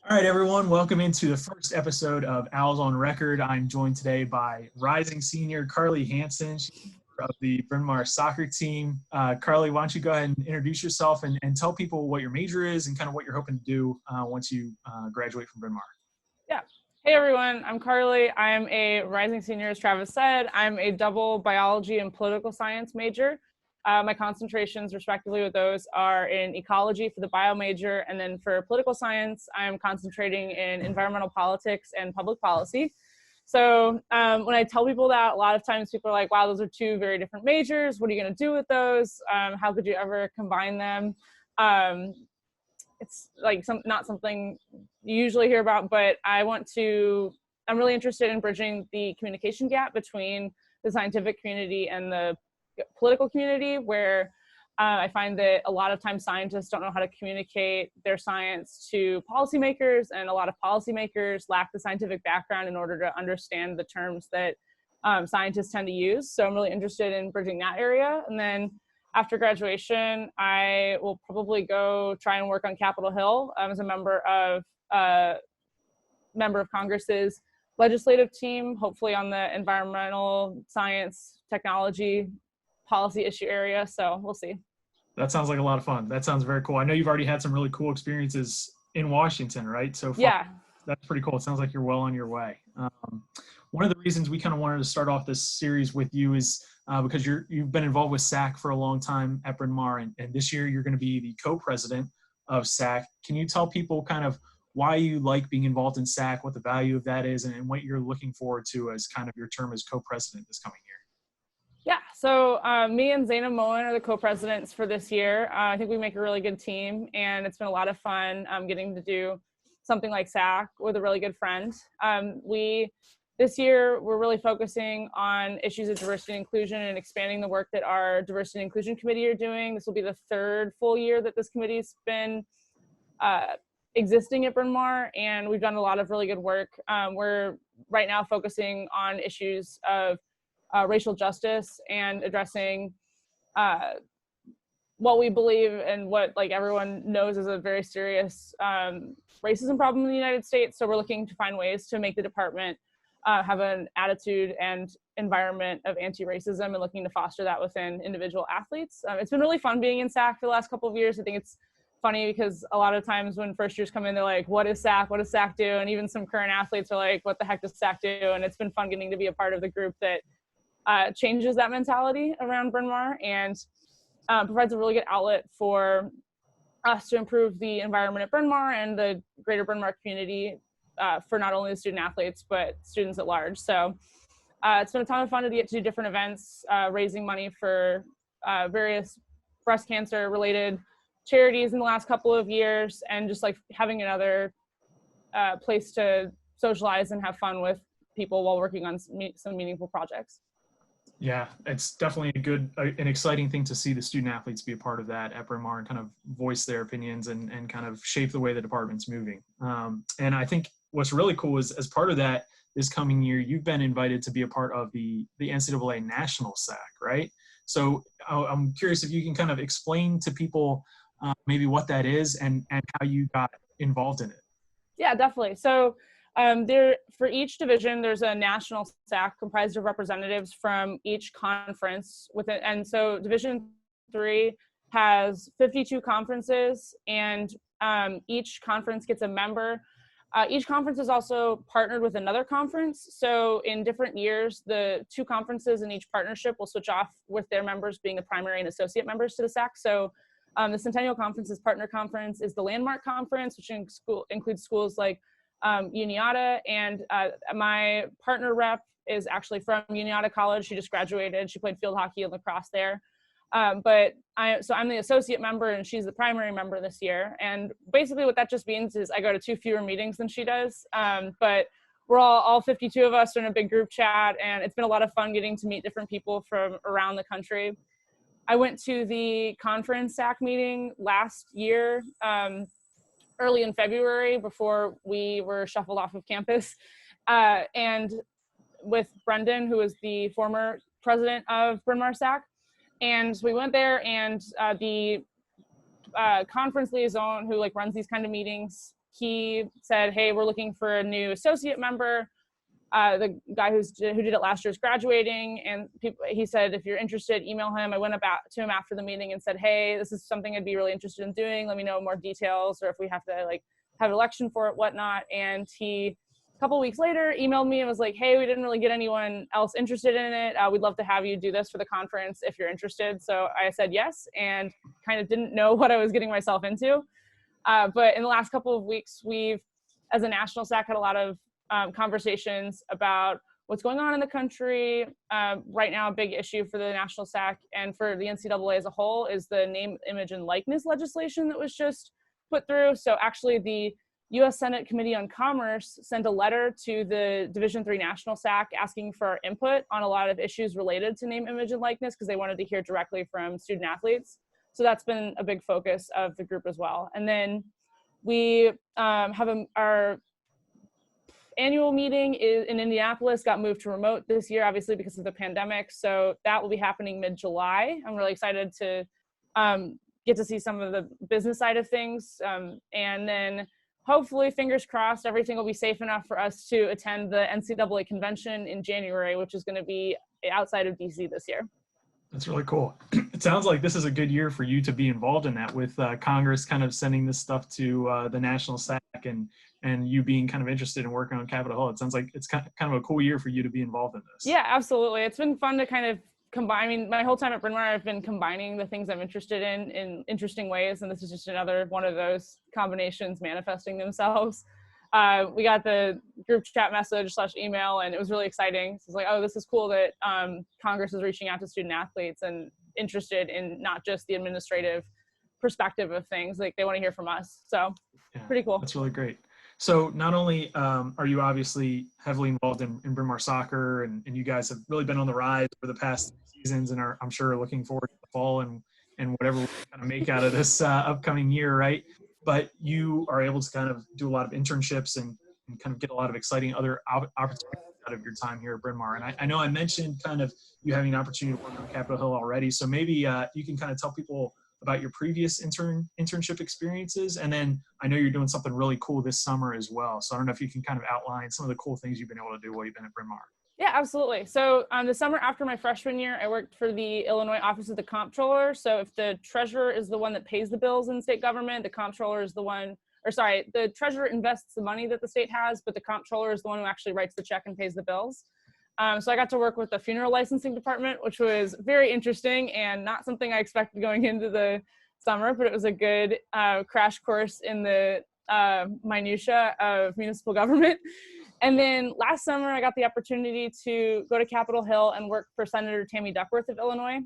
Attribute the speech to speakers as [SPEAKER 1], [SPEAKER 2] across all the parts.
[SPEAKER 1] All right, everyone, welcome into the first episode of Owls on Record. I'm joined today by rising senior Carlie Hansen. She's a member of the Bryn Mawr soccer team. Carlie, why don't you go ahead and introduce yourself and tell people what your major is and kind of what you're hoping to do once you graduate from Bryn Mawr.
[SPEAKER 2] Yeah. Hey, everyone. I'm Carlie. I'm a rising senior, as Travis said. I'm a double biology and political science major. My concentrations, respectively, with those are in ecology for the bio major, and then for political science, I'm concentrating in environmental politics and public policy. So when I tell people that, a lot of times people are like, wow, those are two very different majors. What are you going to do with those? How could you ever combine them? It's like not something you usually hear about, but I'm really interested in bridging the communication gap between the scientific community and the political community, where I find that a lot of times scientists don't know how to communicate their science to policymakers, and a lot of policymakers lack the scientific background in order to understand the terms that scientists tend to use. So I'm really interested in bridging that area. And then after graduation, I will probably go try and work on Capitol Hill as a member of Congress's legislative team, hopefully on the environmental science, technology, policy issue area. So we'll see.
[SPEAKER 1] That sounds like a lot of fun. That sounds very cool. I know you've already had some really cool experiences in Washington, right? So far.
[SPEAKER 2] Yeah.
[SPEAKER 1] That's pretty cool. It sounds like you're well on your way. One of the reasons we kind of wanted to start off this series with you is because you've been involved with SAAC for a long time at Bryn Mawr, and this year you're going to be the co-president of SAAC. Can you tell people kind of why you like being involved in SAAC, what the value of that is, and what you're looking forward to as kind of your term as co-president this coming year?
[SPEAKER 2] Yeah, so me and Zaina Moen are the co-presidents for this year. I think we make a really good team, and it's been a lot of fun getting to do something like SAAC with a really good friend. This year, we're really focusing on issues of diversity and inclusion and expanding the work that our diversity and inclusion committee are doing. This will be the third full year that this committee's been existing at Bryn Mawr, and we've done a lot of really good work. We're right now focusing on issues of racial justice and addressing what we believe and what everyone knows is a very serious racism problem in the United States. So we're looking to find ways to make the department have an attitude and environment of anti-racism and looking to foster that within individual athletes. It's been really fun being in SAAC for the last couple of years. I think it's funny because a lot of times when first years come in, they're like, what is SAAC? What does SAAC do? And even some current athletes are like, what the heck does SAAC do? And it's been fun getting to be a part of the group that changes that mentality around Bryn Mawr and provides a really good outlet for us to improve the environment at Bryn Mawr and the greater Bryn Mawr community for not only the student athletes, but students at large. So it's been a ton of fun to get to do different events, raising money for various breast cancer related charities in the last couple of years, and just having another place to socialize and have fun with people while working on some meaningful projects.
[SPEAKER 1] Yeah, it's definitely an exciting thing to see the student athletes be a part of that at Bryn Mawr and kind of voice their opinions and kind of shape the way the department's moving. And I think what's really cool is as part of that this coming year, you've been invited to be a part of the NCAA National SAAC, right? So I'm curious if you can kind of explain to people maybe what that is and how you got involved in it.
[SPEAKER 2] Yeah, definitely. So for each division, there's a national SAAC comprised of representatives from each conference within. And so Division 3 has 52 conferences, and each conference gets a member. Each conference is also partnered with another conference. So in different years, the two conferences in each partnership will switch off with their members being the primary and associate members to the SAAC. So the Centennial Conference's partner conference is the Landmark Conference, which includes schools like Uniata, and my partner rep is actually from Uniata College. She just graduated. She played field hockey and lacrosse there. But I'm the associate member and she's the primary member this year. And basically what that just means is I go to 2 fewer meetings than she does. But we're all 52 of us are in a big group chat, and it's been a lot of fun getting to meet different people from around the country. I went to the conference SAAC meeting last year, early in February, before we were shuffled off of campus, and with Brendan, who is the former president of Bryn Mawr SAAC. And we went there, and the conference liaison who runs these kind of meetings he said, hey, we're looking for a new associate member. The guy who did it last year is graduating, and he said, if you're interested, email him. I went to him after the meeting and said, hey, this is something I'd be really interested in doing. Let me know more details, or if we have to like have an election for it, whatnot. And he, a couple of weeks later, emailed me and was like, hey, we didn't really get anyone else interested in it. We'd love to have you do this for the conference if you're interested. So I said yes, and kind of didn't know what I was getting myself into. But in the last couple of weeks, we've, as a national SAAC, had a lot of conversations about what's going on in the country. Right now, a big issue for the national SAAC and for the NCAA as a whole is the name, image, and likeness legislation that was just put through. So actually, the U.S. Senate Committee on Commerce sent a letter to the Division III National SAAC asking for our input on a lot of issues related to name, image, and likeness, because they wanted to hear directly from student athletes. So that's been a big focus of the group as well. And then we have our annual meeting in Indianapolis got moved to remote this year, obviously because of the pandemic. So that will be happening mid-July. I'm really excited to get to see some of the business side of things. And then hopefully, fingers crossed, everything will be safe enough for us to attend the NCAA convention in January, which is going to be outside of DC this year.
[SPEAKER 1] That's really cool. It sounds like this is a good year for you to be involved in that, with Congress kind of sending this stuff to the National SAAC, and you being kind of interested in working on Capitol Hill. It sounds like it's kind of a cool year for you to be involved in this.
[SPEAKER 2] Yeah, absolutely. It's been fun to kind of combine. I mean, my whole time at Bryn Mawr, I've been combining the things I'm interested in interesting ways, and this is just another one of those combinations manifesting themselves. We got the group chat message / email, and it was really exciting. So it's like, oh, this is cool that Congress is reaching out to student athletes and interested in not just the administrative perspective of things. Like, they want to hear from us. So
[SPEAKER 1] yeah,
[SPEAKER 2] pretty cool.
[SPEAKER 1] That's really great. So not only are you obviously heavily involved in Bryn Mawr soccer, and you guys have really been on the rise for the past seasons, and are, I'm sure, looking forward to the fall and whatever we kind of make out of this upcoming year, right? But you are able to kind of do a lot of internships and kind of get a lot of exciting other opportunities out of your time here at Bryn Mawr. And I know I mentioned kind of you having an opportunity to work on Capitol Hill already. So maybe you can kind of tell people about your previous internship experiences. And then I know you're doing something really cool this summer as well. So I don't know if you can kind of outline some of the cool things you've been able to do while you've been at Bryn Mawr.
[SPEAKER 2] Yeah, absolutely. So the summer after my freshman year, I worked for the Illinois Office of the Comptroller. So if the treasurer is the one that pays the bills in state government, the comptroller is the one, or sorry, the treasurer invests the money that the state has, but the comptroller is the one who actually writes the check and pays the bills. So I got to work with the funeral licensing department, which was very interesting and not something I expected going into the summer, but it was a good crash course in the minutia of municipal government. And then last summer, I got the opportunity to go to Capitol Hill and work for Senator Tammy Duckworth of Illinois.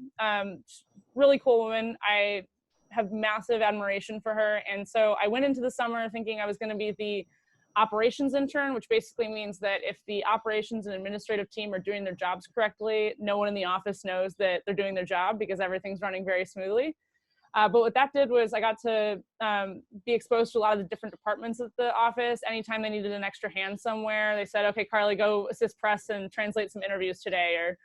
[SPEAKER 2] Really cool woman. I have massive admiration for her. And so I went into the summer thinking I was going to be the operations intern, which basically means that if the operations and administrative team are doing their jobs correctly, no one in the office knows that they're doing their job because everything's running very smoothly. But what that did was I got to be exposed to a lot of the different departments at the office. Anytime they needed an extra hand somewhere, they said, okay, Carlie, go assist press and translate some interviews today, or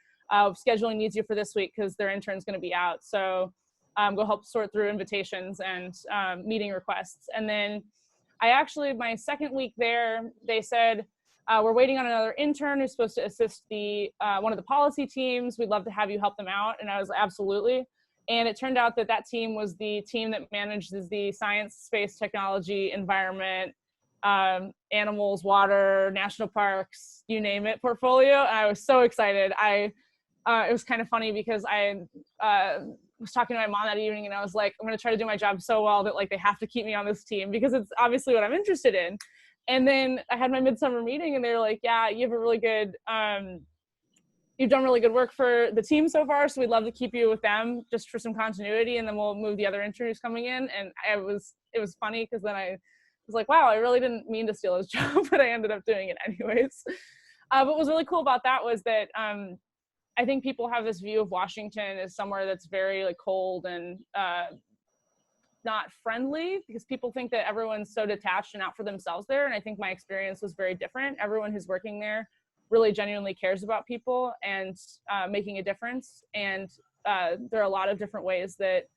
[SPEAKER 2] scheduling needs you for this week because their intern's going to be out. So go help sort through invitations and meeting requests. And then my second week there, they said, we're waiting on another intern who's supposed to assist one of the policy teams. We'd love to have you help them out. And I was absolutely. And it turned out that team was the team that manages the science, space, technology, environment, animals, water, national parks, you name it, portfolio. And I was so excited. It was kind of funny because I was talking to my mom that evening, and I was like, I'm going to try to do my job so well that like they have to keep me on this team because it's obviously what I'm interested in. And then I had my midsummer meeting, and they were like, yeah, you have a really good you've done really good work for the team so far, so we'd love to keep you with them just for some continuity, and then we'll move the other interns coming in. And it was funny because then I was like, wow, I really didn't mean to steal his job, but I ended up doing it anyways. But what was really cool about that was that I think people have this view of Washington as somewhere that's very like cold and not friendly, because people think that everyone's so detached and out for themselves there. And I think my experience was very different. Everyone who's working there really genuinely cares about people and making a difference. And there are a lot of different ways that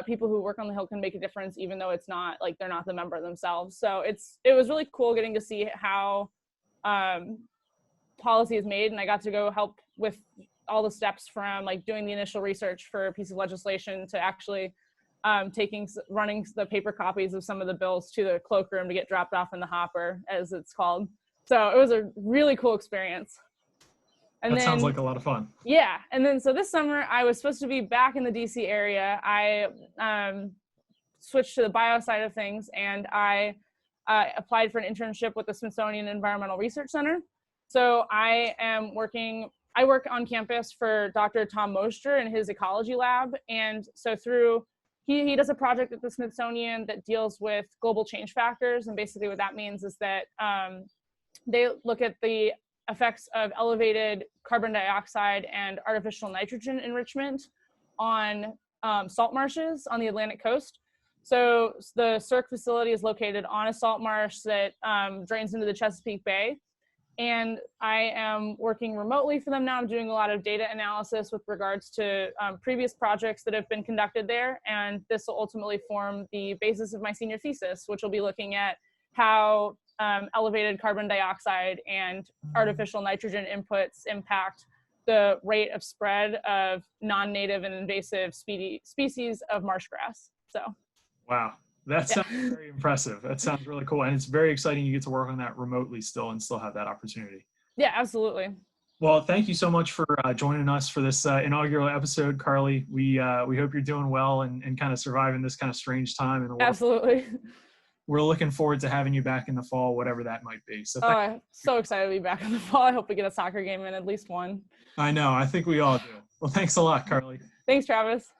[SPEAKER 2] people who work on the Hill can make a difference, even though it's not like they're not the member themselves. So it was really cool getting to see how policy is made, and I got to go help with all the steps from like doing the initial research for a piece of legislation to actually running the paper copies of some of the bills to the cloakroom to get dropped off in the hopper, as it's called. So it was a really cool experience. And
[SPEAKER 1] that sounds like a lot of fun.
[SPEAKER 2] Yeah. And then so this summer I was supposed to be back in the DC area. I switched to the bio side of things, and I applied for an internship with the Smithsonian Environmental Research Center. So I work on campus for Dr. Tom Moster in his ecology lab. And so he does a project at the Smithsonian that deals with global change factors. And basically what that means is that they look at the effects of elevated carbon dioxide and artificial nitrogen enrichment on salt marshes on the Atlantic coast. So the SAAC facility is located on a salt marsh that drains into the Chesapeake Bay. And I am working remotely for them now. I'm doing a lot of data analysis with regards to previous projects that have been conducted there. And this will ultimately form the basis of my senior thesis, which will be looking at how elevated carbon dioxide and artificial nitrogen inputs impact the rate of spread of non-native and invasive species of marsh grass. So.
[SPEAKER 1] Wow. That sounds very impressive. That sounds really cool. And it's very exciting you get to work on that remotely still and still have that opportunity.
[SPEAKER 2] Yeah, absolutely.
[SPEAKER 1] Well, thank you so much for joining us for this inaugural episode, Carlie. We hope you're doing well and kind of surviving this kind of strange time in the world.
[SPEAKER 2] Absolutely.
[SPEAKER 1] We're looking forward to having you back in the fall, whatever that might be. So
[SPEAKER 2] I'm so excited to be back in the fall. I hope we get a soccer game in, at least one.
[SPEAKER 1] I know. I think we all do. Well, thanks a lot, Carlie.
[SPEAKER 2] Thanks, Travis.